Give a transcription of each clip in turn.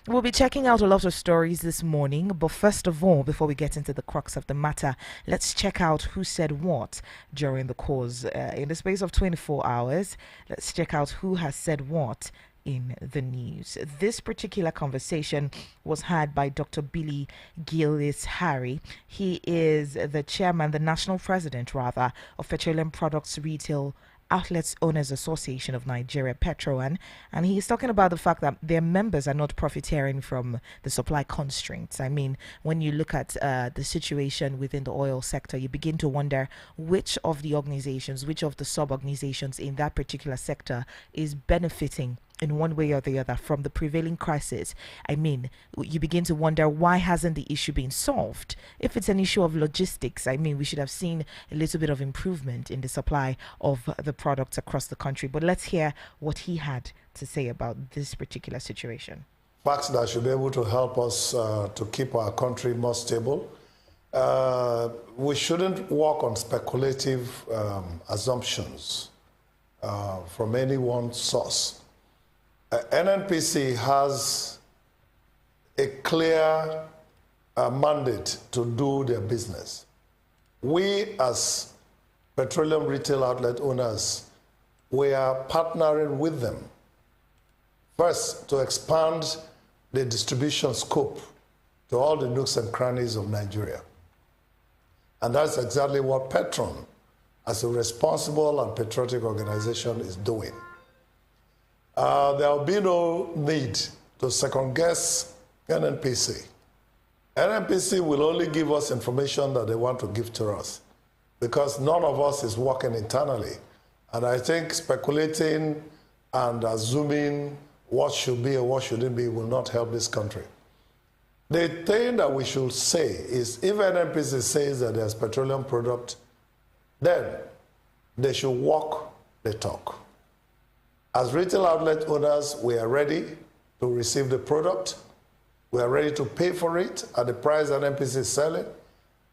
We'll be checking out a lot of stories this morning, but first of all, before we get into the crux of the matter, let's check out who said what during the course. In the space of 24 hours, let's check out who has said what in the news. This particular conversation was had by Dr. Billy Gillis Harry. He is the chairman, the national president, rather, of Petroleum Products Retail Outlets Owners Association of Nigeria, Petroan, and he's talking about the fact that their members are not profiteering from the supply constraints. I mean, when you look at the situation within the oil sector, you begin to wonder which of the organizations, which of the sub-organizations in that particular sector is benefiting in one way or the other from the prevailing crisis. I mean, you begin to wonder, why hasn't the issue been solved? If it's an issue of logistics, I mean, we should have seen a little bit of improvement in the supply of the products across the country. But let's hear what he had to say about this particular situation. Facts that should be able to help us to keep our country more stable. We shouldn't work on speculative assumptions from any one source. NNPC has a clear mandate to do their business. We, as petroleum retail outlet owners, we are partnering with them. First, to expand the distribution scope to all the nooks and crannies of Nigeria. And that's exactly what Petron, as a responsible and patriotic organization, is doing. There will be no need to second-guess NNPC. NNPC will only give us information that they want to give to us, because none of us is working internally. And I think speculating and assuming what should be or what shouldn't be will not help this country. The thing that we should say is, if NNPC says that there's petroleum product, then they should walk the talk. As retail outlet owners, we are ready to receive the product. We are ready to pay for it at the price that NNPC is selling.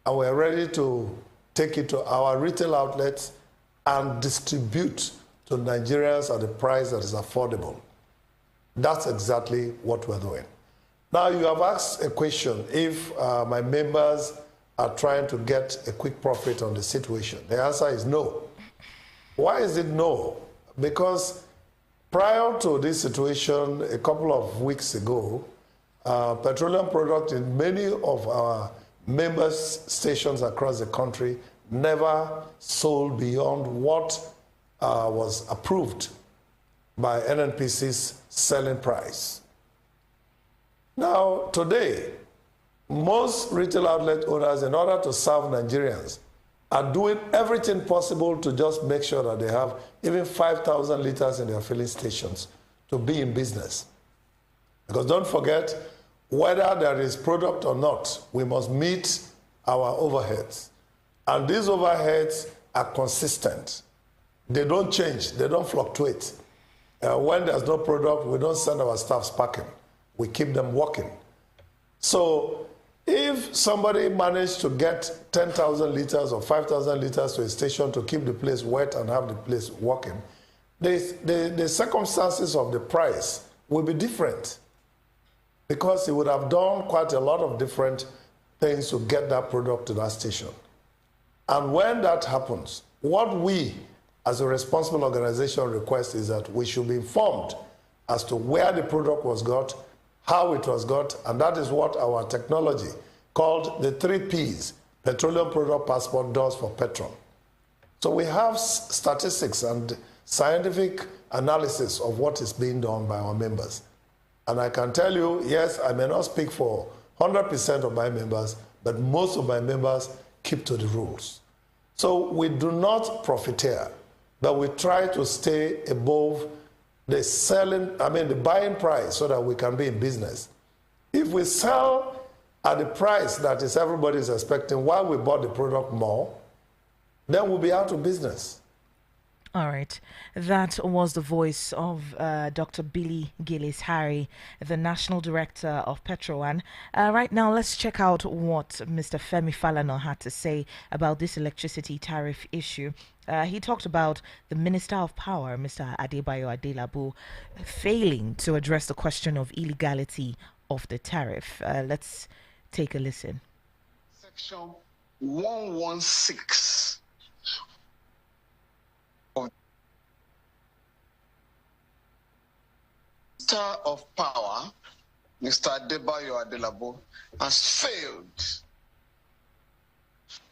And we are ready to take it to our retail outlets and distribute to Nigerians at a price that is affordable. That's exactly what we're doing. Now, you have asked a question if my members are trying to get a quick profit on the situation. The answer is no. Why is it no? Because prior to this situation, a couple of weeks ago, petroleum product in many of our members' stations across the country never sold beyond what was approved by NNPC's selling price. Now, today, most retail outlet owners, in order to serve Nigerians, are doing everything possible to just make sure that they have even 5,000 liters in their filling stations to be in business. Because don't forget, whether there is product or not, we must meet our overheads. And these overheads are consistent. They don't change, they don't fluctuate. When there's no product, we don't send our staffs packing. We keep them working. So if somebody managed to get 10,000 liters or 5,000 liters to a station to keep the place wet and have the place working, the circumstances of the price will be different, because he would have done quite a lot of different things to get that product to that station. And when that happens, what we, as a responsible organization, request is that we should be informed as to where the product was got, how it was got, and that is what our technology called the 3 Ps, Petroleum Product Passport, does for Petron. So we have statistics and scientific analysis of what is being done by our members. And I can tell you, yes, I may not speak for 100% of my members, but most of my members keep to the rules. So we do not profiteer, but we try to stay above the buying price, so that we can be in business. If we sell at the price that is everybody is expecting while we bought the product more, then we'll be out of business. All right. That was the voice of Dr. Billy Gillis Harry, the National Director of Petroan. Right now, let's check out what Mr. Femi Falana had to say about this electricity tariff issue. He talked about the Minister of Power, Mr. Adebayo Adelabu, failing to address the question of illegality of the tariff. Let's take a listen. Section 116 of the Minister of Power, Mr. Adebayo Adelabo, has failed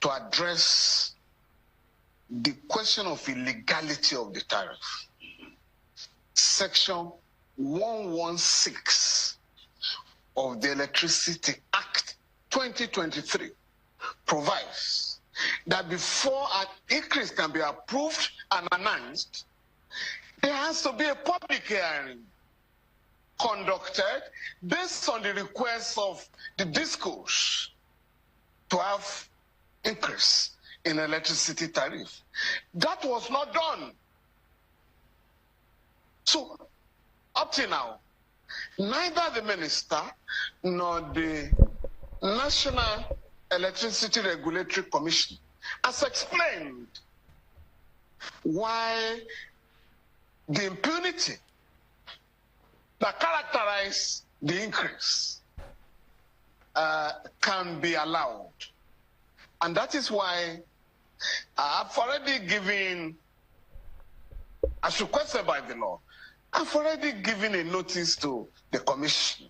to address the question of illegality of the tariff. Section 116 of the Electricity Act 2023 provides that before an increase can be approved and announced, there has to be a public hearing conducted based on the request of the discourse to have increase in electricity tariff. That was not done. So, up to now, neither the minister nor the National Electricity Regulatory Commission has explained why the impunity that characterizes the increase can be allowed. And that is why I've already given, as requested by the law, I've already given a notice to the commission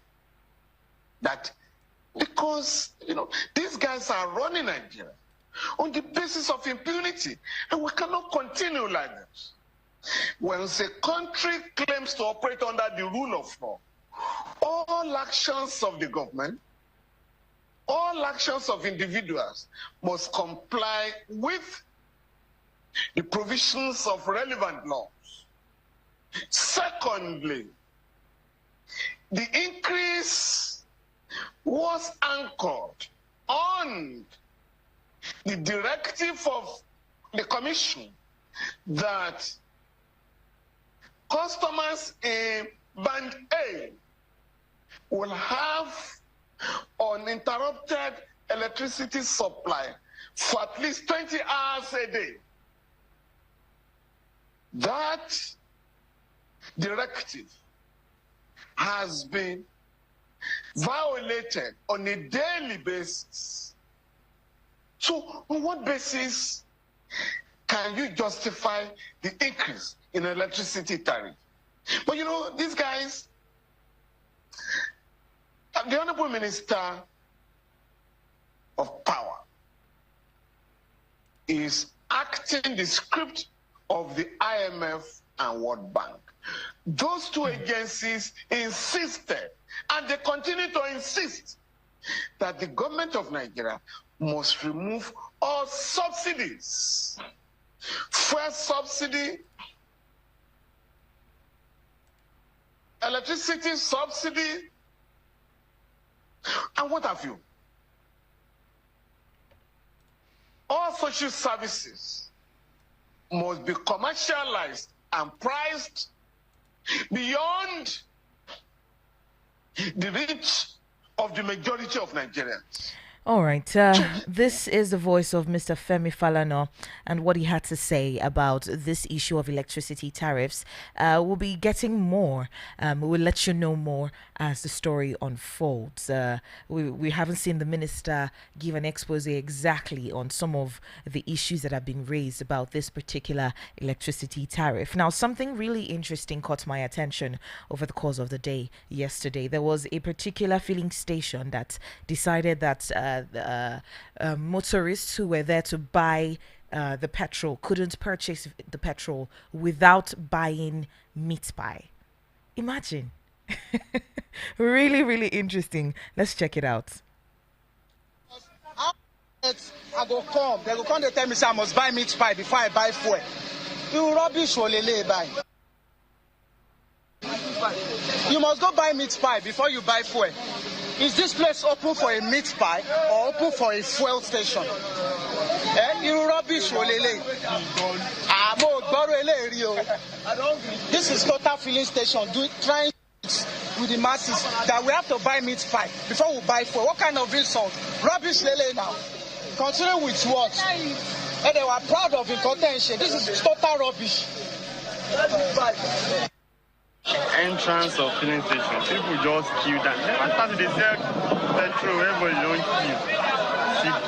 that because, these guys are running Nigeria on the basis of impunity, and we cannot continue like this. When a country claims to operate under the rule of law, all actions of the government, all actions of individuals must comply with the provisions of relevant laws. Secondly, the increase was anchored on the directive of the Commission that customers in Band A will have uninterrupted electricity supply for at least 20 hours a day. That directive has been violated on a daily basis. So on what basis can you justify the increase in electricity tariff? But these guys, the Honorable Minister of Power is acting the script of the IMF and World Bank. Those two agencies insisted, and they continue to insist, that the government of Nigeria must remove all subsidies. Fuel subsidy, electricity subsidy, and what have you. All social services must be commercialized and priced beyond the reach of the majority of Nigerians. All right. This is the voice of Mr. Femi Falana and what he had to say about this issue of electricity tariffs. We'll be getting more. We will let you know more as the story unfolds. We haven't seen the minister give an expose exactly on some of the issues that have been raised about this particular electricity tariff. Now, something really interesting caught my attention over the course of the day yesterday. There was a particular filling station that decided that motorists who were there to buy the petrol couldn't purchase the petrol without buying meat pie. Imagine. Really, really interesting. Let's check it out. I go come. They go come. They tell me say I must buy meat pie before I buy fuel. You rubbish for lele buy. You must go buy meat pie before you buy fuel. Is this place open for a meat pie or open for a fuel station? You rubbish for lele. This is total filling station. Trying with the masses that we have to buy meat pie before we buy fuel. What kind of insult? Rubbish lele now. Continue with what? And they were proud of incontention. This is total rubbish. entrance of filling station. People just queue that. Never started they sell petrol, everybody don't queue. Cheap.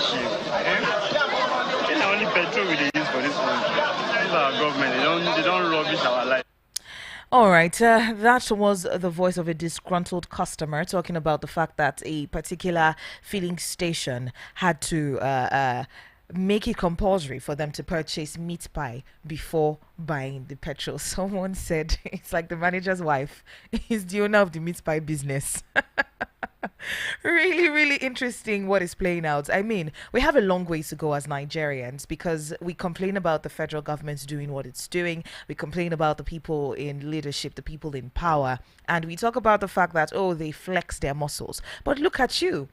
It's the only petrol we dey use for this country. This is our government. They don't rubbish our life. All right, that was the voice of a disgruntled customer talking about the fact that a particular filling station had to make it compulsory for them to purchase meat pie before buying the petrol. Someone said it's like the manager's wife is the owner of the meat pie business. Really, really interesting what is playing out. I mean, we have a long way to go as Nigerians because we complain about the federal government doing what it's doing. We complain about the people in leadership, the people in power, and we talk about the fact that, oh, they flex their muscles. But look at you,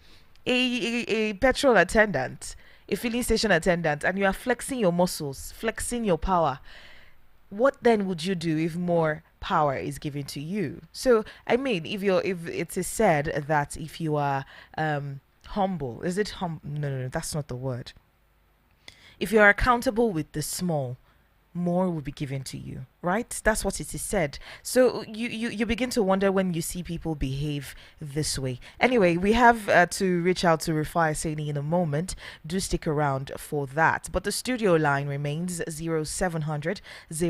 a petrol attendant, a filling station attendant, and you are flexing your muscles, flexing your power. What then would you do if more power is given to you? So I mean, if it is said that if you are humble, is it no, that's not the word. If you are accountable with the small, more will be given to you, right? That's what it is said. So you begin to wonder when you see people behave this way. Anyway, we have to reach out to Rufai Oseni in a moment. Do stick around for that. But the studio line remains 0700 010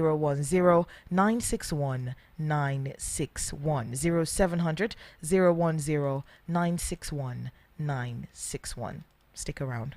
961 961. 0700 010 961 961. Stick around.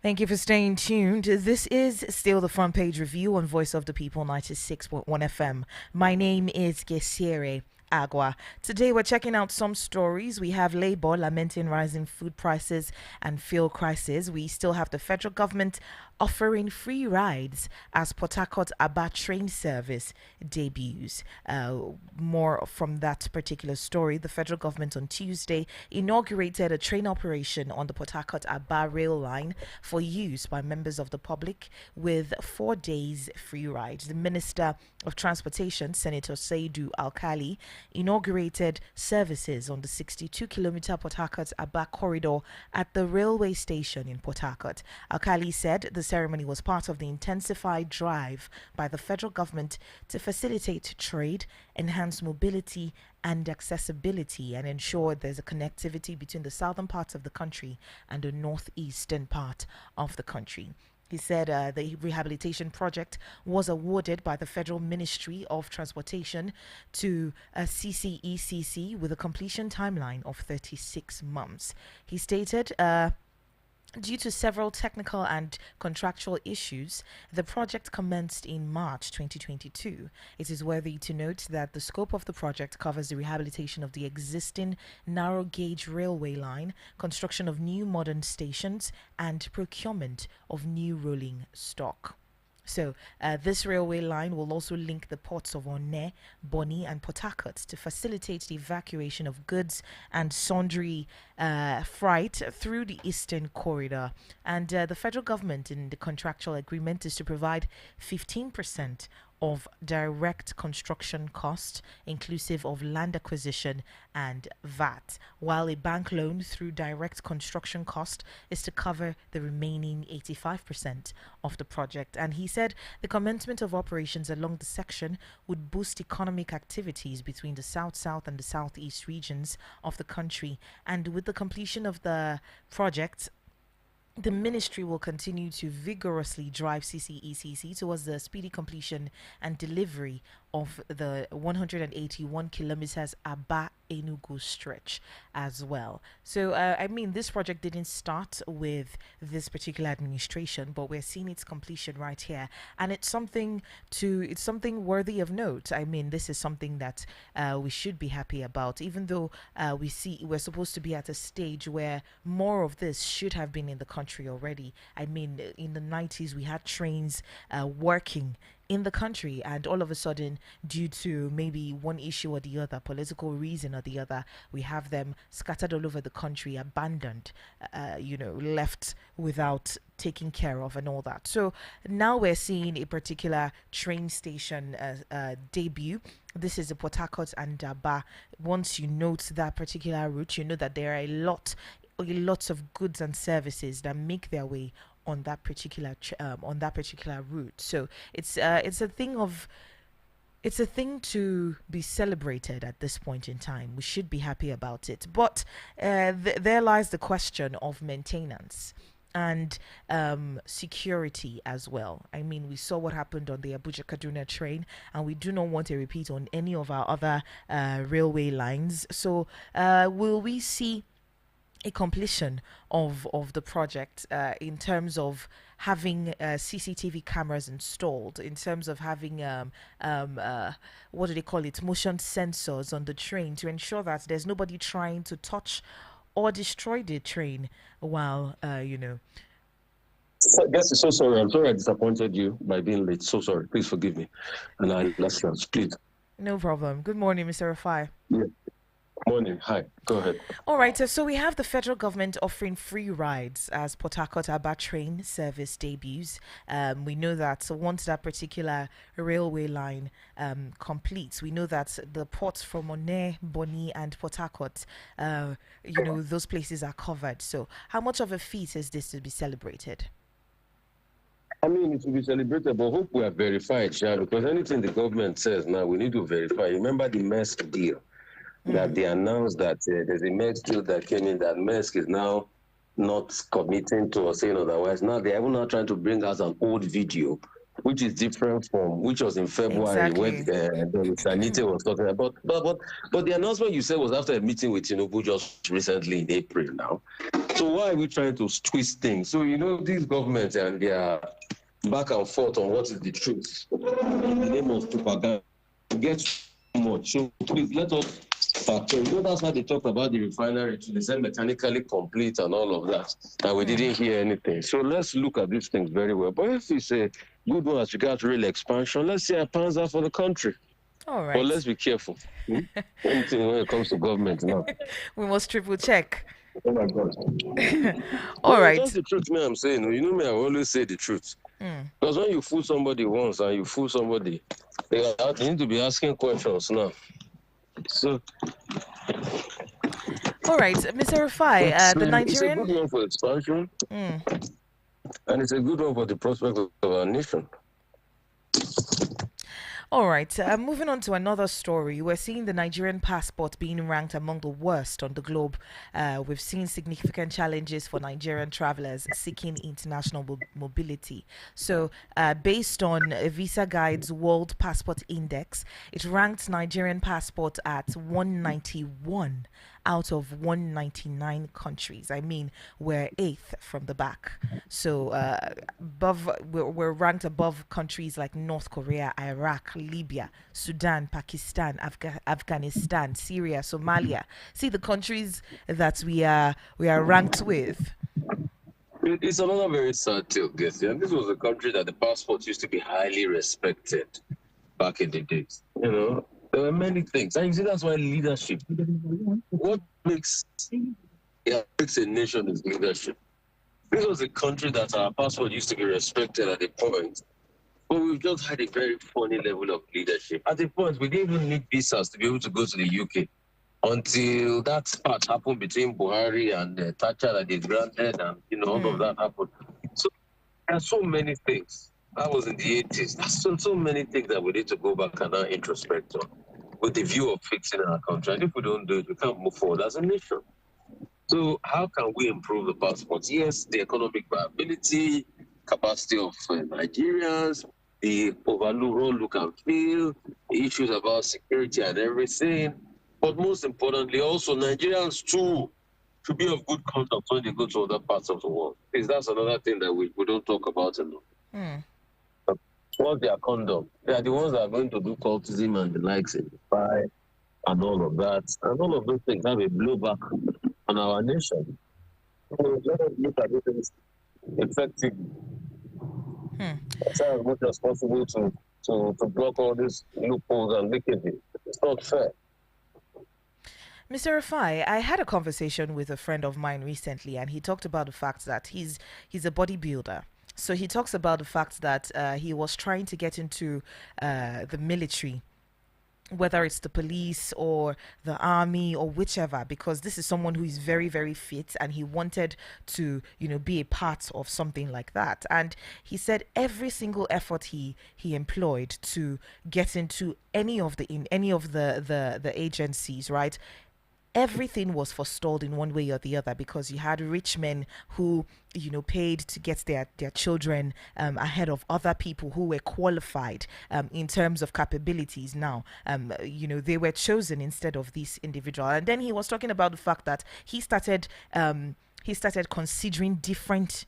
Thank you for staying tuned. This is still the front page review on Voice of the People 96.1 FM. My name is Gesire Agua. Today we're checking out some stories. We have Labour lamenting rising food prices and fuel crisis. We still have the federal government offering free rides as Port Harcourt Aba train service debuts. More from that particular story. The federal government on Tuesday inaugurated a train operation on the Port Harcourt Aba rail line for use by members of the public with 4 days free rides. The Minister of Transportation, Senator Saidu Alkali, inaugurated services on the 62-kilometer Port Harcourt Aba corridor at the railway station in Port Harcourt. Alkali said the ceremony was part of the intensified drive by the federal government to facilitate trade, enhance mobility and accessibility, and ensure there's a connectivity between the southern parts of the country and the northeastern part of the country. He said the rehabilitation project was awarded by the Federal Ministry of Transportation to CCECC with a completion timeline of 36 months. He stated, due to several technical and contractual issues, the project commenced in March 2022. It is worthy to note that the scope of the project covers the rehabilitation of the existing narrow gauge railway line, construction of new modern stations, and procurement of new rolling stock. So, this railway line will also link the ports of Onne, Boni, and Port Harcourt to facilitate the evacuation of goods and sundry freight through the Eastern Corridor. And the federal government in the contractual agreement is to provide 15% of direct construction cost, inclusive of land acquisition and VAT, while a bank loan through direct construction cost is to cover the remaining 85% of the project. And he said the commencement of operations along the section would boost economic activities between the South and the Southeast regions of the country. And with the completion of the project, the ministry will continue to vigorously drive CCECC towards the speedy completion and delivery of the 181 kilometers Aba Enugu stretch as well. So, I mean, this project didn't start with this particular administration, but we're seeing its completion right here, and it's something worthy of note. I mean, this is something that we should be happy about, even though we're supposed to be at a stage where more of this should have been in the country already. I mean, in the 90s, we had trains working in the country, and all of a sudden, due to maybe one issue or the other, political reason or the other, we have them scattered all over the country, abandoned, left without taking care of and all that. So now we're seeing a particular train station debut. This is the Port Harcourt and Aba. Once you note that particular route, you know that there are lots of goods and services that make their way on that particular route. So it's a thing to be celebrated at this point in time. We should be happy about it. But there lies the question of maintenance and security as well. I mean, we saw what happened on the Abuja Kaduna train, and we do not want a repeat on any of our other railway lines. So will we see a completion of the project in terms of having CCTV cameras installed, in terms of having what do they call it, motion sensors on the train to ensure that there's nobody trying to touch or destroy the train while So sorry. I'm sorry I disappointed you by being late. So sorry. Please forgive me. And I last chance, please. No problem. Good morning, Mr. Rufai. Yeah. Morning. Hi. Go ahead. All right. So we have the federal government offering free rides as Port Harcourt Aba train service debuts. We know that once that particular railway line completes, we know that the ports from Onne, Boni, and Port Harcourt, those places are covered. So how much of a feat is this to be celebrated? I mean, it will be celebrated, but hope we are verified, yeah, because anything the government says now, we need to verify. Remember the Maersk deal? That they announced that there's a Maersk deal that came in that Maersk is now not committing to or saying otherwise. Now they're even now trying to bring us an old video, which is different from which was in February when Sanite was talking about. But the announcement you said was after a meeting with Tinubu just recently in April now. So why are we trying to twist things? So these governments and their back and forth on what is the truth in the name of propaganda gets much. So please let us factor. That's why they talked about the refinery to they said mechanically complete and all of that. And we didn't hear anything. So let's look at these things very well. But if it's a good one as regards real expansion, let's see a panzer for the country. All right. But let's be careful. Anything when it comes to government now. We must triple check. Oh my God. All right. That's the truth, me, I'm saying. Me, I always say the truth. Because when you fool somebody once and you fool somebody, they need to be asking questions now. So, all right, Mr. Rufai, the Nigerian. It's a good one for expansion, and it's a good one for the prospect of our nation. All right, moving on to another story. We're seeing the Nigerian passport being ranked among the worst on the globe. We've seen significant challenges for Nigerian travelers seeking international mobility. So, based on Visa Guide's World Passport Index, it ranked Nigerian passport at 191 out of 199 countries. I mean, we're eighth from the back. So above, we're ranked above countries like North Korea, Iraq, Libya, Sudan, Pakistan, Afghanistan, Syria, Somalia. See the countries that we are ranked with. It's another very sad tale, guess. And this was a country that the passport used to be highly respected back in the days. There were many things. And you see, that's why leadership. What makes a nation is leadership. This was a country that our passport used to be respected at a point, but we've just had a very funny level of leadership. At a point, we didn't even need visas to be able to go to the UK until that spat happened between Buhari and Thatcher that they granted, and all of that happened. So there are so many things. That was in the 80s. There's so many things that we need to go back and now introspect on with the view of fixing our country. And if we don't do it, we can't move forward as a nation. So how can we improve the passports? Yes, the economic viability, capacity of Nigerians, the overall look and feel, the issues about security and everything. But most importantly, also Nigerians too should be of good conduct when they go to other parts of the world. Because that's another thing that we don't talk about enough. What's their conduct? They are the ones that are going to do cultism and the likes in Rufai and all of that. And all of those things have a blowback on our nation. So let us look at it effectively. Try as much as possible to block all these loopholes and leakages. It's not fair. Mr. Rufai, I had a conversation with a friend of mine recently, and he talked about the fact that he's a bodybuilder. So he talks about the fact that he was trying to get into the military, whether it's the police or the army or whichever, because this is someone who is very, very fit, and he wanted to, be a part of something like that. And he said every single effort he employed to get into any of the agencies, right? Everything was forestalled in one way or the other, because you had rich men who paid to get their children ahead of other people who were qualified in terms of capabilities. Now they were chosen instead of this individual. And then he was talking about the fact that he started considering different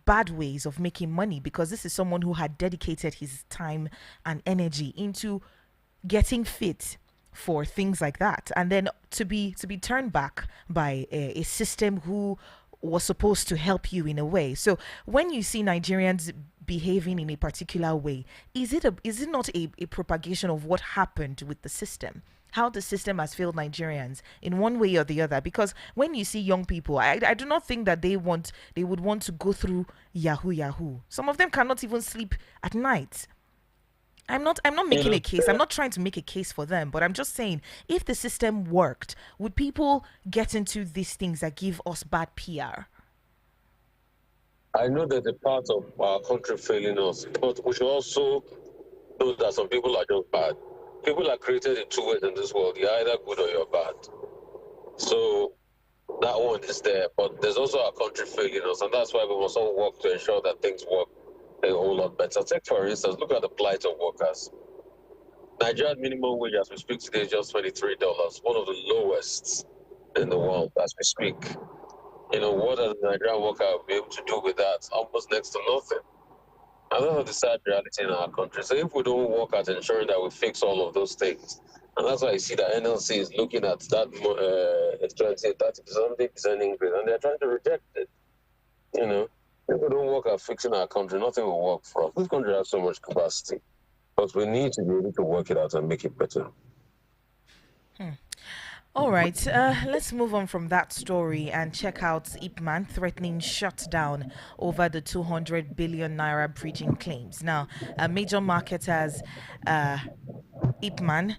bad ways of making money, because this is someone who had dedicated his time and energy into getting fit for things like that, and then to be turned back by a system who was supposed to help you in a way. So when you see Nigerians behaving in a particular way, is it not a propagation of what happened with the system? How the system has failed Nigerians in one way or the other? Because when you see young people, I do not think that they would want to go through yahoo. Some of them cannot even sleep at night. I'm not making a case. I'm not trying to make a case for them, but I'm just saying, if the system worked, would people get into these things that give us bad PR? I know that a part of our country failing us, but we should also know that some people are just bad. People are created in two ways in this world. You're either good or you're bad. So that one is there, but there's also our country failing us, and that's why we must all work to ensure that things work a whole lot better. Take, for instance, look at the plight of workers. Nigerian minimum wage as we speak today is just $23, one of the lowest in the world as we speak. What does the Nigerian worker be able to do with that? Almost next to nothing. And that's the sad reality in our country. So if we don't work at ensuring that we fix all of those things, and that's why you see that NLC is looking at that 30% increase, and they're trying to reject it. If we don't work at fixing our country, nothing will work for us. This country has so much capacity, but we need to be able to work it out and make it better. All right, let's move on from that story and check out Ipman threatening shutdown over the 200 billion naira bridging claims. Now, major marketers, Ipman,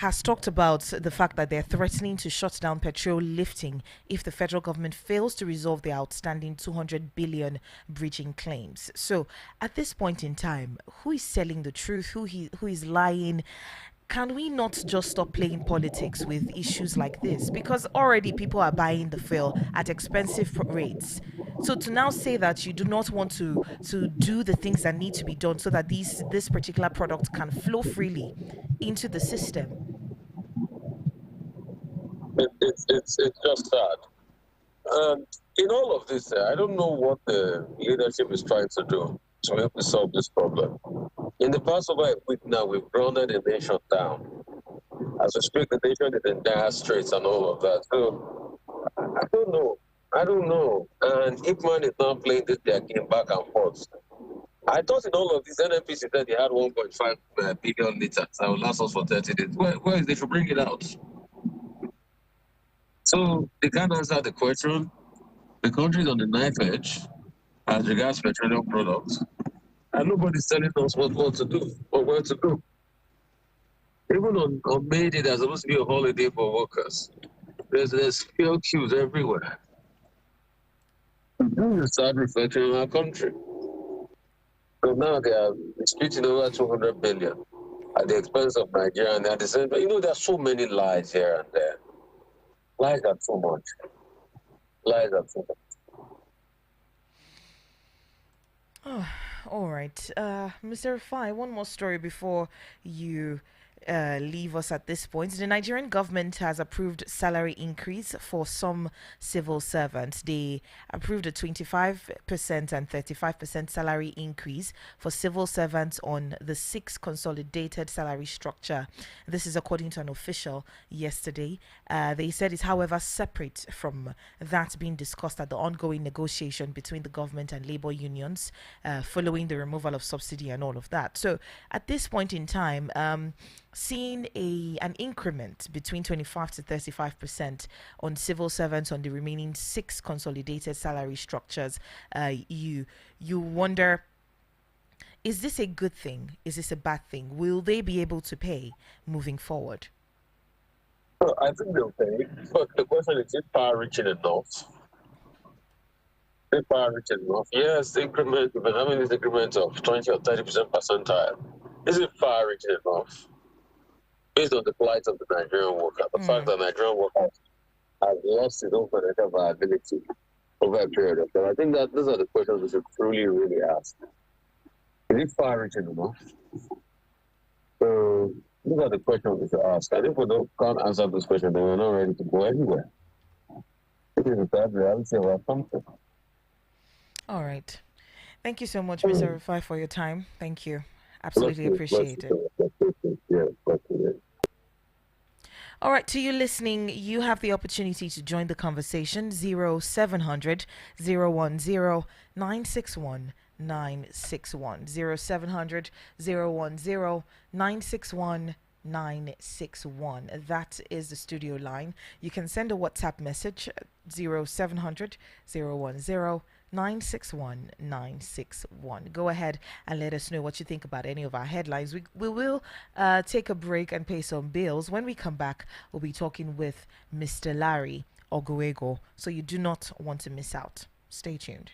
has talked about the fact that they're threatening to shut down petrol lifting if the federal government fails to resolve the outstanding 200 billion bridging claims. So, at this point in time, who is telling the truth? Who is lying? Can we not just stop playing politics with issues like this? Because already people are buying the fuel at expensive rates. So to now say that you do not want to do the things that need to be done so that this particular product can flow freely into the system. It's just sad. And in all of this, I don't know what the leadership is trying to do to help us solve this problem. In the past over a week now, we've grounded the nation down. As we speak, the nation is in dire straits and all of that. So I don't know. I don't know. And Ipman is now playing this their game back and forth. I thought in all of this, NNPC said they had 1.5 billion liters that will last us for 30 days. Where is they should bring it out? So they can't answer the question. The country is on the knife edge as regards petroleum products, and nobody's telling us what to do or where to go. Even on May Day, there's supposed to be a holiday for workers. There's fuel queues everywhere. We need to start reflecting on our country. So now they are disputing over 200 billion at the expense of Nigeria, and at the same time, there are so many lies here and there. Lies are too much. Lies are too much. Oh, all right. Mr. Rufai, one more story before you leave us at this point. The Nigerian government has approved salary increase for some civil servants. They approved a 25% and 35% salary increase for civil servants on the six consolidated salary structure. This is according to an official yesterday. They said it's, however, separate from that being discussed at the ongoing negotiation between the government and labor unions following the removal of subsidy and all of that. So at this point in time, seeing an increment between 25 to 35% on civil servants on the remaining six consolidated salary structures, you wonder, is this a good thing? Is this a bad thing? Will they be able to pay moving forward? Well, I think they'll pay, but the question is far reaching enough? Is far reaching enough? Yes, the increment, we've been having this increment of 20 or 30% percentile. Is it far reaching enough? Based on the plight of the Nigerian worker, the fact that Nigerian workers have lost its own financial viability over a period of time. I think that those are the questions we should truly, really ask. Is it far-reaching enough? So these are the questions we should ask. And if we can't answer those questions, then we're not ready to go anywhere. It is the sad reality of our country. All right. Thank you so much, Mr. Rufai, for your time. Thank you. Absolutely appreciate it. All right, to you listening, you have the opportunity to join the conversation. 0700 010 961 961. 0700 010 961 961. That is the studio line. You can send a WhatsApp message 0700 010 961 961. Go ahead and let us know what you think about any of our headlines. We will take a break and pay some bills. When we come back, we'll be talking with Mr. Larry Oguego, so you do not want to miss out. Stay tuned.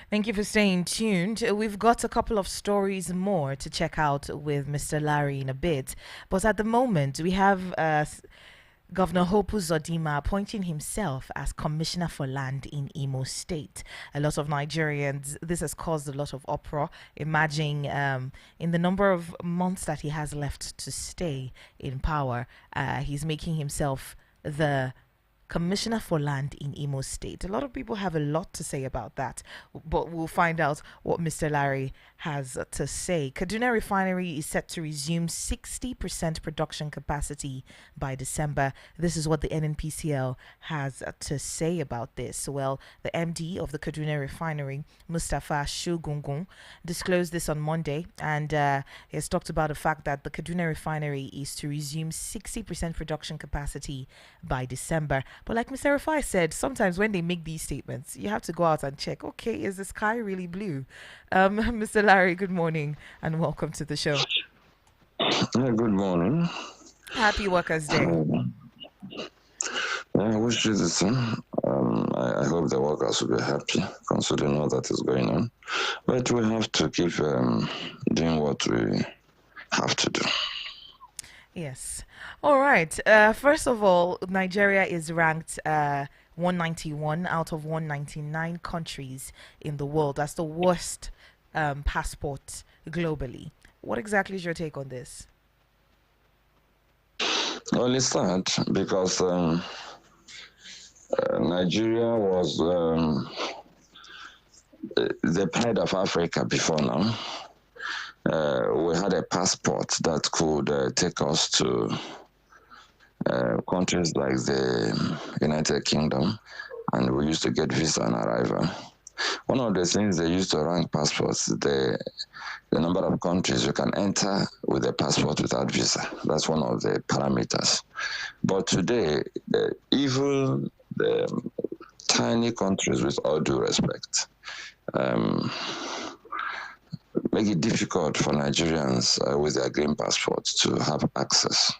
Thank you for staying tuned. We've got a couple of stories more to check out with Mr. Larry in a bit. But at the moment, we have Governor Hopu Zodima appointing himself as Commissioner for Land in Imo State. A lot of Nigerians, this has caused a lot of uproar. Imagine in the number of months that he has left to stay in power, he's making himself the Commissioner for Land in Imo State. A lot of people have a lot to say about that, but we'll find out what Mr. Larry has to say. Kaduna Refinery is set to resume 60% production capacity by December. This is what the NNPCL has to say about this. Well, the MD of the Kaduna Refinery, Mustafa Shugungun, disclosed this on Monday, and he has talked about the fact that the Kaduna Refinery is to resume 60% production capacity by December. But like Mr. Rufai said, sometimes when they make these statements, you have to go out and check, okay, is the sky really blue? Mr. Larry, good morning and welcome to the show. Good morning. Happy Workers' Day. I wish you the same. I hope the workers will be happy considering all that is going on. But we have to keep doing what we have to do. Yes. All right. First of all, Nigeria is ranked 191 out of 199 countries in the world. That's the worst passport globally. What exactly is your take on this? Well, it's sad because Nigeria was the pride of Africa before now. We had a passport that could take us to countries like the United Kingdom, and we used to get visa on arrival. One of the things they used to rank passports, the number of countries you can enter with a passport without visa. That's one of the parameters. But today, even the tiny countries, with all due respect, make it difficult for Nigerians with their green passports to have access.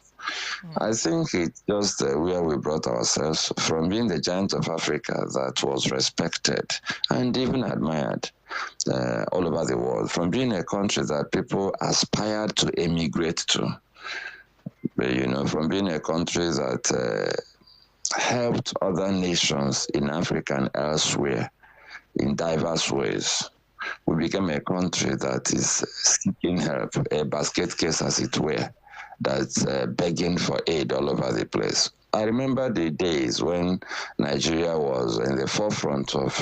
I think it's just where we brought ourselves from, being the giant of Africa that was respected and even admired all over the world, from being a country that people aspired to emigrate to, from being a country that helped other nations in Africa and elsewhere in diverse ways. We became a country that is seeking help, a basket case as it were, that's begging for aid all over the place. I remember the days when Nigeria was in the forefront of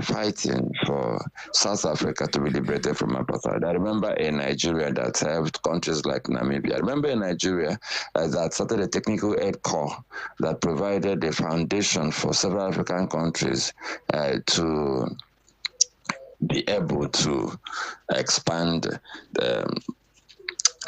fighting for South Africa to be liberated from apartheid. I remember a Nigeria that helped countries like Namibia. I remember a Nigeria that started a technical aid corps that provided a foundation for several African countries to be able to expand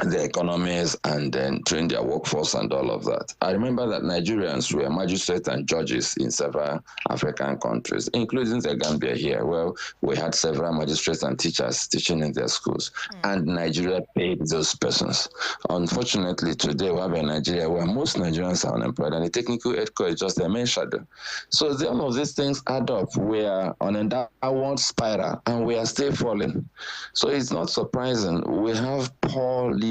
the economies and then train their workforce and all of that. I remember that Nigerians were magistrates and judges in several African countries, including the Gambia here, where we had several magistrates and teachers teaching in their schools, and Nigeria paid those persons. Unfortunately, today we have a Nigeria where most Nigerians are unemployed, and the technical aid corps is just a main shadow. So all of these things add up. We are on a downward spiral, and we are still falling. So it's not surprising. We have poor leadership.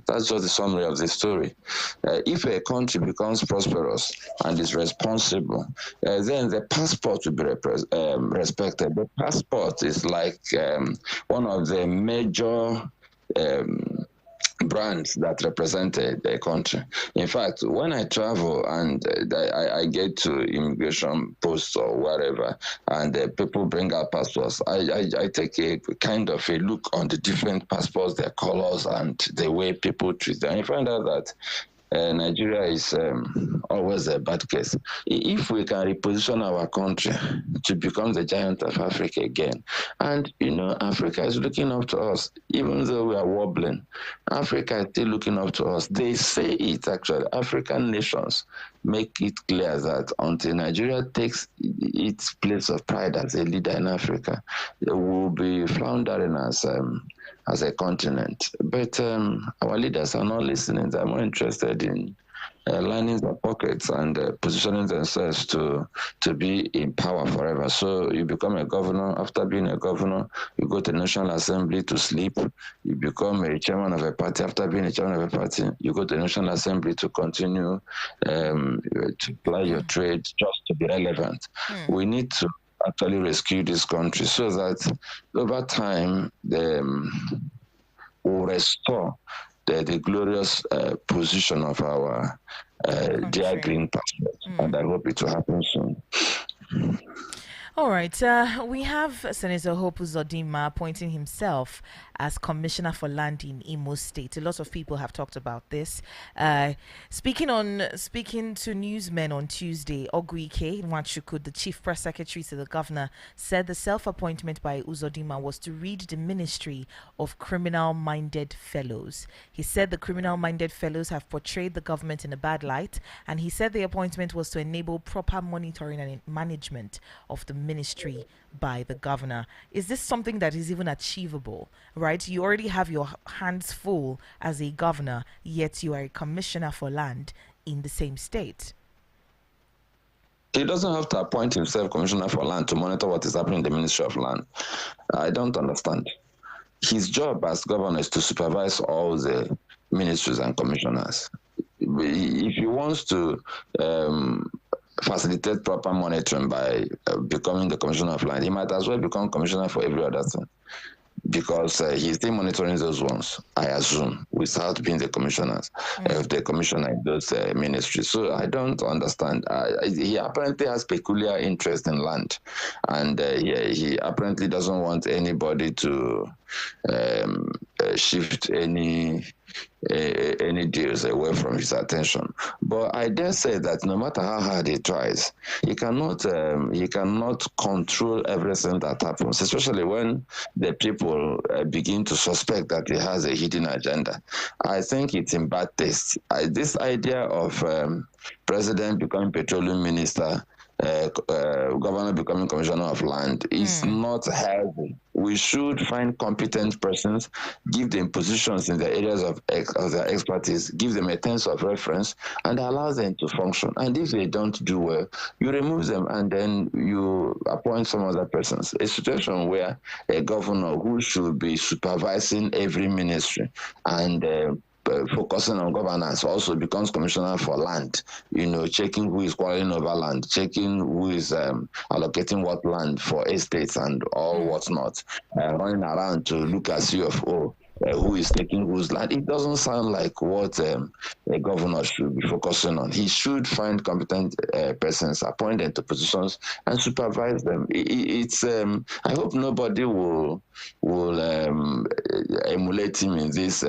That's just the summary of the story. If a country becomes prosperous and is responsible, then the passport will be respected. The passport is like one of the major brands that represented the country. In fact, when I travel and I get to immigration posts or wherever, and people bring out passports, I take a kind of a look on the different passports, their colors, and the way people treat them. I find out that Nigeria is always a bad case. If we can reposition our country to become the giant of Africa again, and Africa is looking up to us, even though we are wobbling, Africa is still looking up to us. They say it actually. African nations make it clear that until Nigeria takes its place of pride as a leader in Africa, they will be floundering as a continent. But our leaders are not listening. They're more interested in lining their pockets and positioning themselves to be in power forever. So you become a governor. After being a governor, you go to the National Assembly to sleep. You become a chairman of a party. After being a chairman of a party, you go to the National Assembly to continue to ply your trade just to be relevant. We need to actually rescue this country so that over time will restore the glorious position of our dear green passport. And I hope it will happen soon. All right, we have Senator Hope Uzodinma appointing himself as Commissioner for Land in Imo State. A lot of people have talked about this. Speaking to newsmen on Tuesday, Oguike Nwachuku, the Chief Press Secretary to the Governor, said the self-appointment by Uzodinma was to rid the Ministry of criminal-minded fellows. He said the criminal-minded fellows have portrayed the government in a bad light, and he said the appointment was to enable proper monitoring and management of the ministry by the governor. Is this something that is even achievable, right? You already have your hands full as a governor, yet you are a commissioner for land in the same state. He doesn't have to appoint himself commissioner for land to monitor what is happening in the Ministry of Land. I don't understand. His job as governor is to supervise all the ministries and commissioners. If he wants to facilitate proper monitoring by becoming the commissioner of land, he might as well become commissioner for every other thing, because he's still monitoring those ones, I assume, without being the commissioners, the commissioner in those ministries. So I don't understand. He apparently has peculiar interest in land, and he apparently doesn't want anybody to shift any deals away from his attention. But I dare say that no matter how hard he tries, he cannot control everything that happens, especially when the people begin to suspect that he has a hidden agenda. I think it's in bad taste. This idea of president becoming petroleum minister, governor becoming commissioner of land is not healthy. We should find competent persons, give them positions in the areas of their expertise, give them a terms of reference, and allow them to function. And if they don't do well, you remove them and then you appoint some other persons. A situation where a governor who should be supervising every ministry and focusing on governance also becomes commissioner for land, checking who is quarreling over land, checking who is allocating what land for estates and all whatnot, running around to look at CFO, who is taking whose land. It doesn't sound like what a governor should be focusing on. He should find competent persons, appoint them to positions, and supervise them. I hope nobody will emulate him in this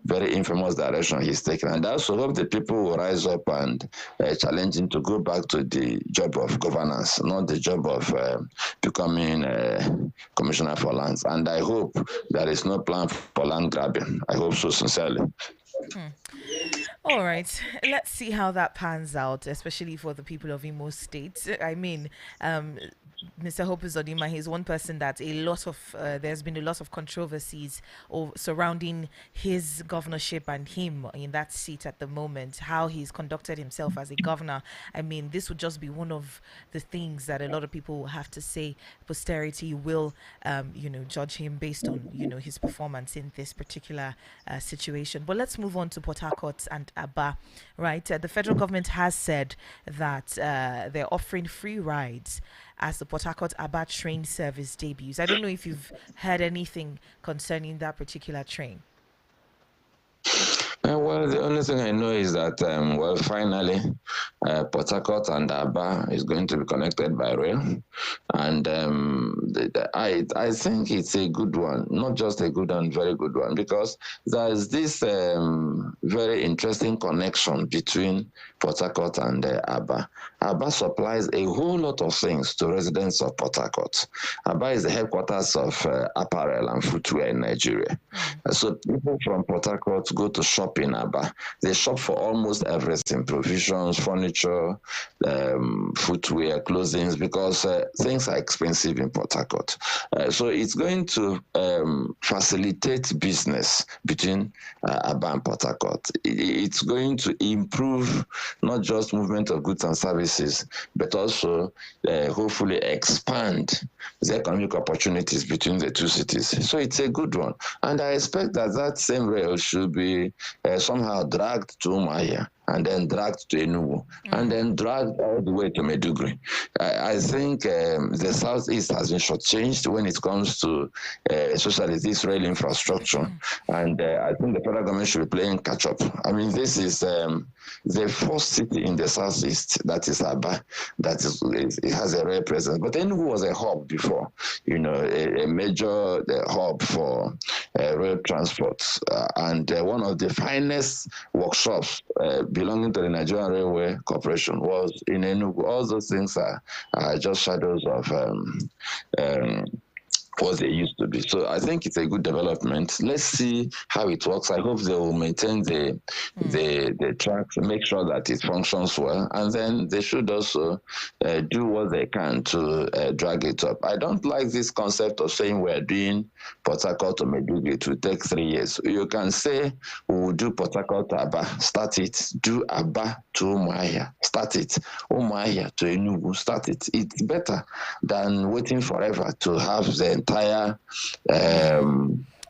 very infamous direction he's taken. And I also hope the people will rise up and challenge him to go back to the job of governance, not the job of becoming commissioner for lands. And I hope there is no plan for land grabbing. I hope so sincerely. All right, let's see how that pans out, especially for the people of Imo State. I mean, Mr. Hope Uzodinma, he's one person that there's been a lot of controversies surrounding his governorship and him in that seat at the moment, how he's conducted himself as a governor. I mean, this would just be one of the things that a lot of people will have to say. Posterity will, judge him based on, his performance in this particular situation. But let's move on to Port Harcourt and Aba, right? The federal government has said that they're offering free rides as the Port Harcourt Aba train service debuts. I don't know if you've heard anything concerning that particular train. Well, the only thing I know is that, finally, Port Harcourt and Aba is going to be connected by rail. And I think it's a good one, not just a good one, very good one, because there's this very interesting connection between Port Harcourt and Aba. Aba supplies a whole lot of things to residents of Port Harcourt. Aba is the headquarters of apparel and footwear in Nigeria. So people from Port Harcourt go to shop shop in Aba. They shop for almost everything: provisions, furniture, footwear, clothing, because things are expensive in Port Harcourt. So it's going to facilitate business between Aba and Port Harcourt. It's going to improve not just movement of goods and services, but also hopefully expand the economic opportunities between the two cities. So it's a good one. And I expect that that same rail should be somehow dragged to Umuahia, and then dragged to Enugu, and then dragged all the way to Maiduguri. I think the Southeast has been shortchanged when it comes to especially this rail infrastructure, and I think the federal government should be playing catch up. I mean, this is the first city in the Southeast, that is Aba, that it has a rail presence. But Enugu was a hub before, a major hub for rail transport, and one of the finest workshops belonging to the Nigerian Railway Corporation was in Enugu. All those things are just shadows of what they used to be. So I think it's a good development. Let's see how it works. I hope they will maintain the tracks, make sure that it functions well, and then they should also do what they can to drag it up. I don't like this concept of saying we're doing Port Harcourt to Maiduguri. It will take 3 years. You can say we will do Port Harcourt to Aba, start it. Do Aba to Umuahia, start it. Umuahia to Enugu, start it. It's better than waiting forever to have the entire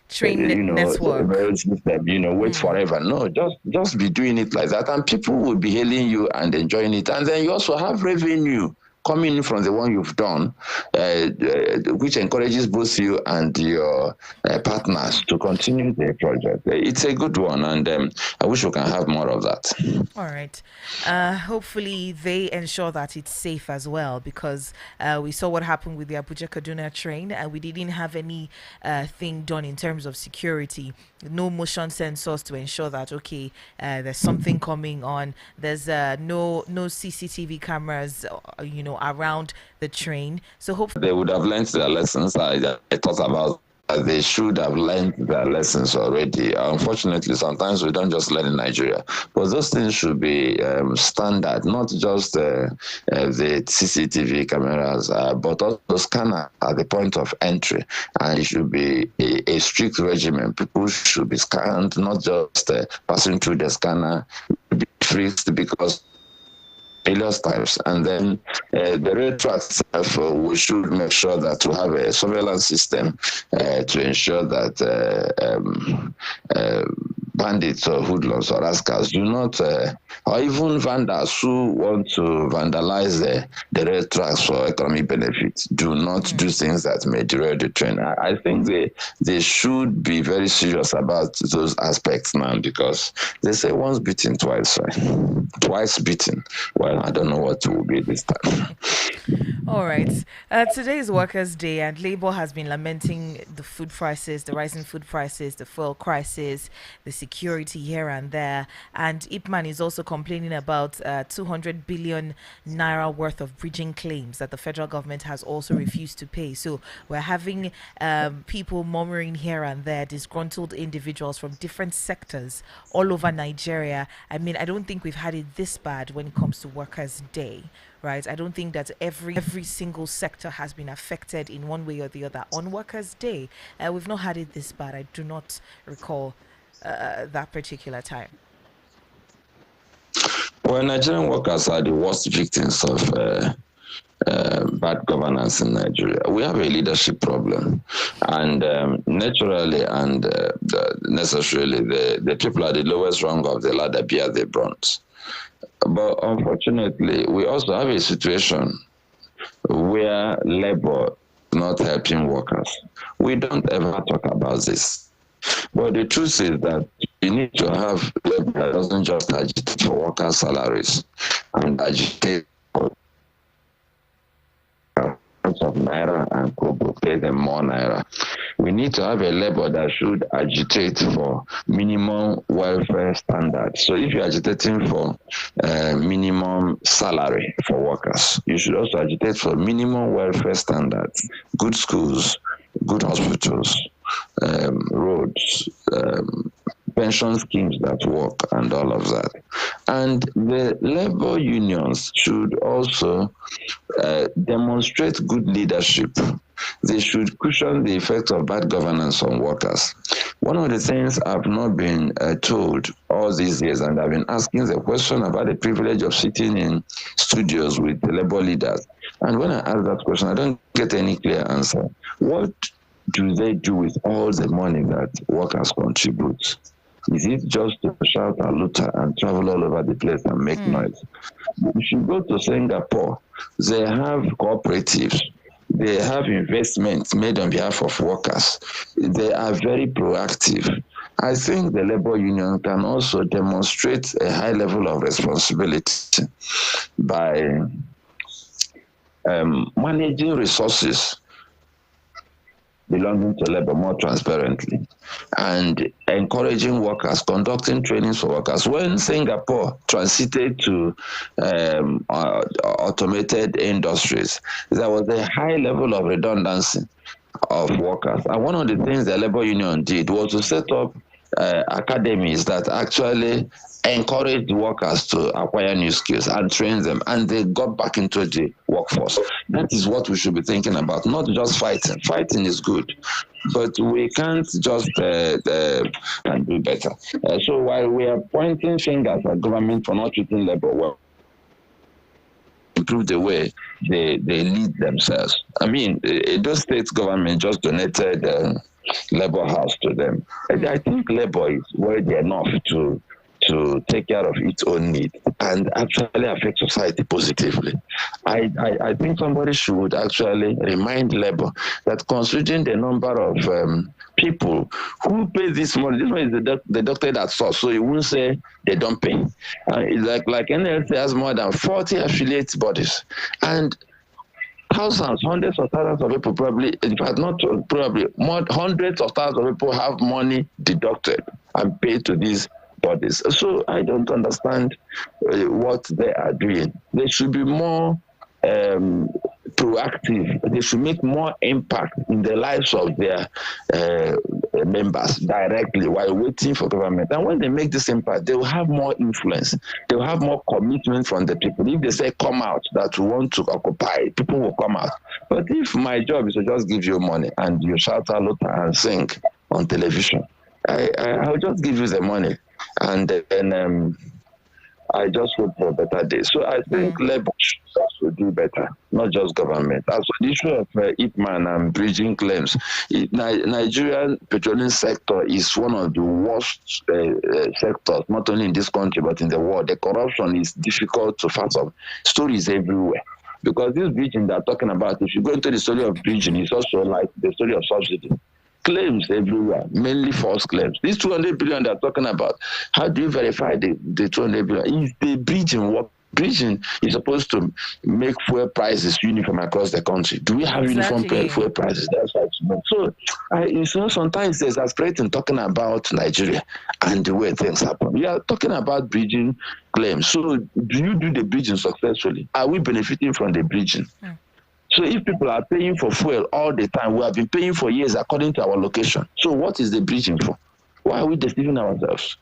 train network system, wait forever. No, just be doing it like that, and people will be hailing you and enjoying it, and then you also have revenue coming from the one you've done, which encourages both you and your partners to continue the project. It's a good one, and I wish we can have more of that. All right. Hopefully they ensure that it's safe as well, because we saw what happened with the Abuja Kaduna train, and we didn't have any thing done in terms of security. No motion sensors to ensure that there's something coming on. There's no CCTV cameras, around the train. So hopefully they would have learned their lessons. I thought about they should have learned their lessons already. Unfortunately, sometimes we don't just learn in Nigeria, but those things should be standard, not just the CCTV cameras, but also scanner at the point of entry. And it should be a strict regimen. People should be scanned, not just passing through the scanner, be freaked because various types, and then the rail tracks itself, we should make sure that we have a surveillance system to ensure that bandits or hoodlums or rascals do not, or even vandals who want to vandalize the rail tracks for economic benefits, do not do things that may derail the train. I think they should be very serious about those aspects now, because they say once beaten, twice right? Twice beaten. Well, I don't know what will be this time. All right. Today is Workers' Day, and Labour has been lamenting the food prices, the rising food prices, the fuel crisis, the security here and there. And Ipman is also complaining about 200 billion naira worth of bridging claims that the federal government has also refused to pay. So we're having people murmuring here and there, disgruntled individuals from different sectors all over Nigeria. I mean, I don't think we've had it this bad when it comes to Workers' Day. Right, I don't think that every single sector has been affected in one way or the other on Workers' Day. We've not had it this bad. I do not recall that particular time. Well, Nigerian workers are the worst victims of bad governance in Nigeria. We have a leadership problem, and naturally and necessarily, the people at the lowest rung of the ladder bear the brunt. But unfortunately, we also have a situation where labor is not helping workers. We don't ever talk about this. But the truth is that you need to have labor that doesn't just agitate for workers' salaries and agitate for of naira and kobo, pay them more naira. We need to have a labor that should agitate for minimum welfare standards. So if you're agitating for minimum salary for workers, you should also agitate for minimum welfare standards, good schools, good hospitals, roads, pension schemes that work and all of that. And the labor unions should also demonstrate good leadership. They should cushion the effects of bad governance on workers. One of the things I've not been told all these years, and I've been asking the question about the privilege of sitting in studios with the labor leaders. And when I ask that question, I don't get any clear answer. What do they do with all the money that workers contribute? Is it just to shout and luta and travel all over the place and make noise? If you go to Singapore, they have cooperatives. They have investments made on behalf of workers. They are very proactive. I think the labor union can also demonstrate a high level of responsibility by managing resources belonging to labor more transparently and encouraging workers, conducting trainings for workers. When Singapore transited to automated industries, there was a high level of redundancy of workers. And one of the things the labor union did was to set up academies that actually encouraged workers to acquire new skills and train them, and they got back into the workforce. That is what we should be thinking about, not just fighting. Fighting is good, but we can't just can do better. So while we are pointing fingers at government for not treating labor well, improve the way they lead themselves. I mean, those state government just donated labor house to them. I think labor is worthy enough to take care of its own needs and actually affect society positively. I think somebody should actually remind labor that considering the number of people who pay this money is deducted at source, so you won't say they don't pay. It's like NLC has more than 40 affiliate bodies, and thousands, hundreds of thousands of people probably, in fact, not probably, more hundreds of thousands of people have money deducted and paid to these bodies. So I don't understand what they are doing. They should be more proactive. They should make more impact in the lives of their members directly while waiting for government. And when they make this impact, they will have more influence. They will have more commitment from the people. If they say come out that we want to occupy, people will come out. But if my job is to just give you money and you shout out and sing on television, I'll just give you the money. And then I just hope for a better day. So I think labor should do better, not just government. As for the issue of Ipman and bridging claims, Nigerian petroleum sector is one of the worst sectors, not only in this country, but in the world. The corruption is difficult to fathom. Stories everywhere. Because this bridging they're talking about, if you go into the story of bridging, it's also like the story of subsidy. Claims everywhere, mainly false claims. These 200 billion they're talking about, how do you verify the 200 billion? Is the bridging work? Bridging is supposed to make fuel prices uniform across the country. Do we have uniform fuel prices? That's what it's so sometimes it's exasperating talking about Nigeria and the way things happen. We are talking about bridging claims. So do you do the bridging successfully? Are we benefiting from the bridging? So if people are paying for fuel all the time, we have been paying for years according to our location. So what is the bridging for? Why are we deceiving ourselves?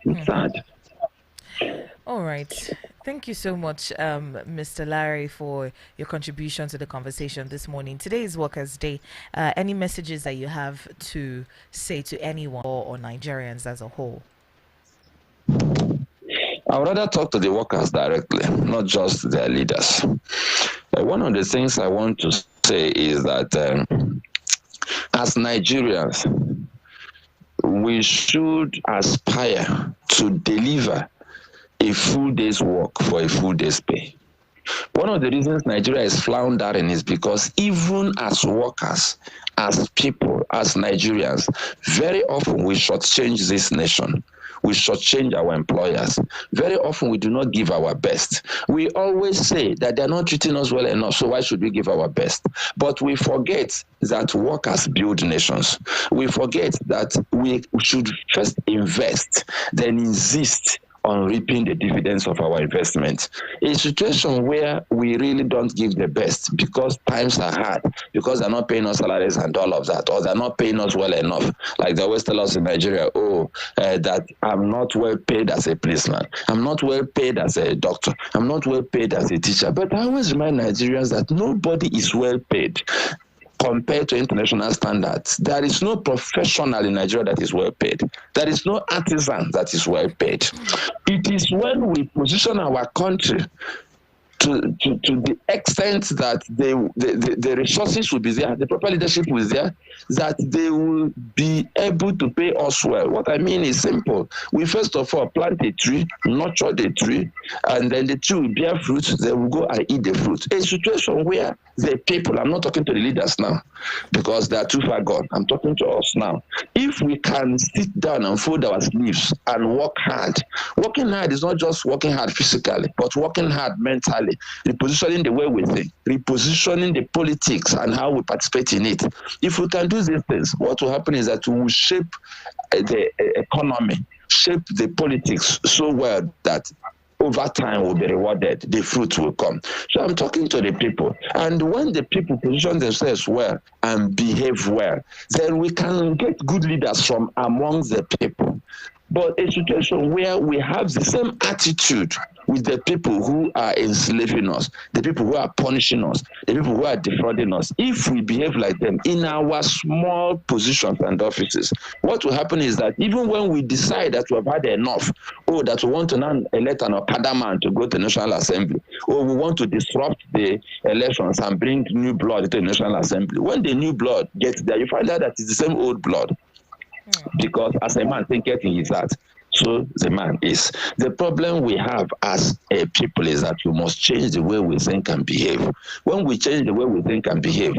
It's sad. All right. Thank you so much, Mr. Larry, for your contribution to the conversation this morning. Today is Workers' Day. Any messages that you have to say to anyone or Nigerians as a whole? I would rather talk to the workers directly, not just their leaders. One of the things I want to say is that as Nigerians, we should aspire to deliver a full day's work for a full day's pay. One of the reasons Nigeria is floundering is because even as workers, as people, as Nigerians, very often we shortchange this nation. We shortchange our employers. Very often we do not give our best. We always say that they're not treating us well enough, so why should we give our best? But we forget that workers build nations. We forget that we should first invest, then insist on reaping the dividends of our investment. A situation where we really don't give the best because times are hard, because they're not paying us salaries and all of that, or they're not paying us well enough. Like they always tell us in Nigeria, that I'm not well paid as a policeman, I'm not well paid as a doctor, I'm not well paid as a teacher. But I always remind Nigerians that nobody is well paid compared to international standards. There is no professional in Nigeria that is well paid. There is no artisan that is well paid. It is when we position our country to the extent that the resources will be there, the proper leadership will be there, that they will be able to pay us well. What I mean is simple. We first of all plant a tree, nurture the tree, and then the tree will bear fruit, they will go and eat the fruit. A situation where the people, I'm not talking to the leaders now, because they are too far gone. I'm talking to us now. If we can sit down and fold our sleeves and work hard, working hard is not just working hard physically, but working hard mentally, repositioning the way we think, repositioning the politics and how we participate in it. If we can do these things, what will happen is that we will shape the economy, shape the politics so well that over time will be rewarded, the fruit will come. So I'm talking to the people. And when the people position themselves well and behave well, then we can get good leaders from among the people. But a situation where we have the same attitude with the people who are enslaving us, the people who are punishing us, the people who are defrauding us, if we behave like them in our small positions and offices, what will happen is that even when we decide that we have had enough, or that we want to now elect an Okada man to go to the National Assembly, or we want to disrupt the elections and bring new blood to the National Assembly, when the new blood gets there, you find out that it's the same old blood. Because as a man thinketh in his heart, so the man is. The problem we have as a people is that we must change the way we think and behave. When we change the way we think and behave,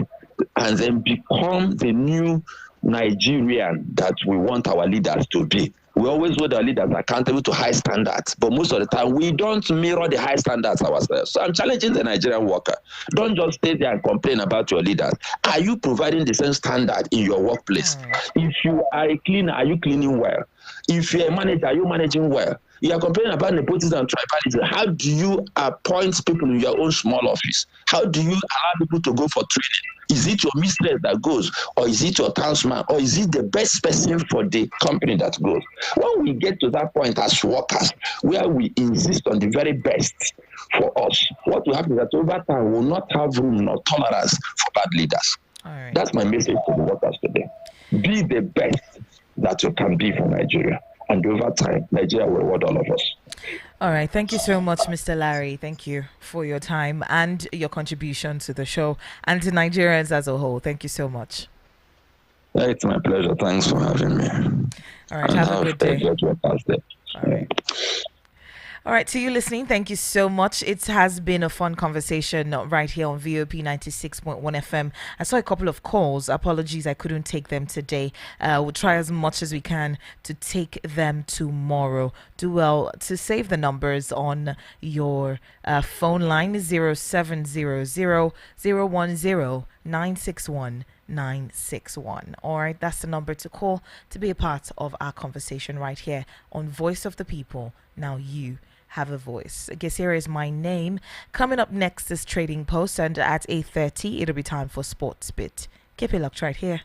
and then become the new Nigerian that we want our leaders to be. We always hold our leaders accountable to high standards, but most of the time we don't mirror the high standards ourselves. So I'm challenging the Nigerian worker. Don't just stay there and complain about your leaders. Are you providing the same standard in your workplace? If you are a cleaner, are you cleaning well? If you're a manager, are you managing well? You are complaining about nepotism and tribalism. How do you appoint people in your own small office? How do you allow people to go for training? Is it your mistress that goes, or is it your townsman, or is it the best person for the company that goes? When we get to that point as workers, where we insist on the very best for us, what will happen is that over time we will not have room nor tolerance for bad leaders. All right. That's my message to the workers today. Be the best that you can be for Nigeria. And over time, Nigeria will reward all of us. All right. Thank you so much, Mr. Larry. Thank you for your time and your contribution to the show and to Nigerians as a whole. Thank you so much. It's my pleasure. Thanks for having me. All right. Have a good day. All right. All right, to you listening, thank you so much. It has been a fun conversation right here on VOP 96.1 FM. I saw a couple of calls. Apologies, I couldn't take them today. We'll try as much as we can to take them tomorrow. Do well to save the numbers on your phone line 0700 010 961 961. All right, that's the number to call to be a part of our conversation right here on Voice of the People. Now you have a voice. I guess here is my name. Coming up next is Trading Post, and at 8:30 it'll be time for Sports Bit. Keep it locked right here.